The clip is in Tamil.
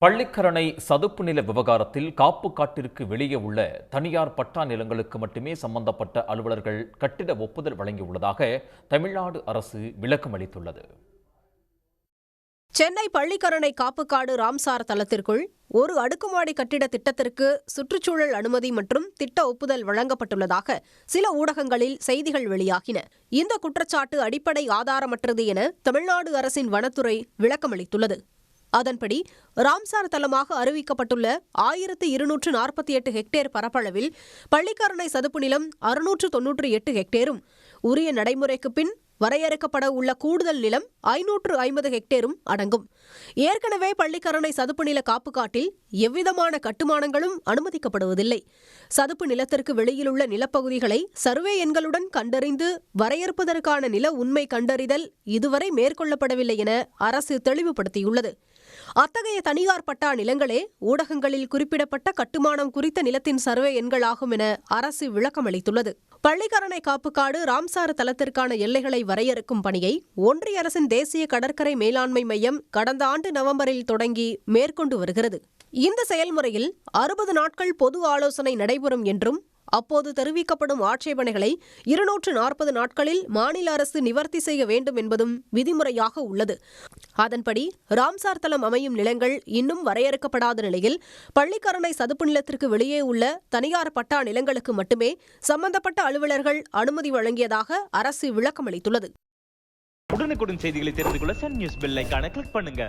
பள்ளிக்கரணை சதுப்பு நில விவகாரத்தில் காப்பு காட்டிற்கு வெளியே உள்ள தனியார் பட்டா நிலங்களுக்கு மட்டுமே சம்பந்தப்பட்ட அலுவலர்கள் கட்டிட ஒப்புதல் வழங்கியுள்ளதாக தமிழ்நாடு அரசு விளக்கம் அளித்துள்ளது. சென்னை பள்ளிக்கரணை காப்புக்காடு ராம்சார் தளத்திற்குள் ஒரு அடுக்குமாடி கட்டிட திட்டத்திற்கு சுற்றுச்சூழல் அனுமதி மற்றும் திட்ட ஒப்புதல் வழங்கப்பட்டுள்ளதாக சில ஊடகங்களில் செய்திகள் வெளியாகின. இந்த குற்றச்சாட்டு அடிப்படை ஆதாரமற்றது என தமிழ்நாடு அரசின் வனத்துறை விளக்கமளித்துள்ளது. அதன்படி ராம்சார் தளமாக அறிவிக்கப்பட்டுள்ள 1248 ஹெக்டேர் பரப்பளவில் பள்ளிக்கரணை சதுப்பு நிலம் 698 ஹெக்டேரும், உரிய நடைமுறைக்கு பின் வரையறுக்கப்பட உள்ள கூடுதல் நிலம் 550 ஹெக்டேரும் அடங்கும். ஏற்கனவே பள்ளிக்கரணை சதுப்பு நில காப்புக்காட்டில் எவ்விதமான கட்டுமானங்களும் அனுமதிக்கப்படுவதில்லை. சதுப்பு நிலத்திற்கு வெளியிலுள்ள நிலப்பகுதிகளை சர்வே எண்களுடன் கண்டறிந்து வரையறுப்பதற்கான நில உண்மை கண்டறிதல் இதுவரை மேற்கொள்ளப்படவில்லை என அரசு தெளிவுபடுத்தியுள்ளது. அத்தகைய தனியார் பட்டா நிலங்களே ஊடகங்களில் குறிப்பிடப்பட்ட கட்டுமானம் குறித்த நிலத்தின் சர்வே எண்களாகும் என அரசு விளக்கமளித்துள்ளது. பள்ளிக்கரணை காப்புக்காடு ராம்சார் தளத்திற்கான எல்லைகளை வரையறுக்கும் பணியை ஒன்றிய அரசின் தேசிய கடற்கரை மேலாண்மை மையம் கடந்த ஆண்டு நவம்பரில் தொடங்கி மேற்கொண்டு வருகிறது. இந்த செயல்முறையில் 60 நாட்கள் பொது ஆலோசனை நடைபெறும் என்றும், அப்போது தெரிவிக்கப்படும் ஆட்சேபனைகளை 240 நாட்களில் மாநில அரசு நிவர்த்தி செய்ய வேண்டும் என்பதும் விதிமுறையாக உள்ளது. அதன்படி ராம்சார் தளம் அமையும் நிலங்கள் இன்னும் வரையறுக்கப்படாத நிலையில் பள்ளிக்கரணை சதுப்பு நிலத்திற்கு வெளியே உள்ள தனியார் பட்டா நிலங்களுக்கு மட்டுமே சம்பந்தப்பட்ட அலுவலர்கள் அனுமதி வழங்கியதாக அரசு விளக்கமளித்துள்ளது. உடனுக்குடன் செய்திகளை தெரிந்து கொள்ள சன் நியூஸ் பெல் ஐகானை கிளிக் பண்ணுங்க.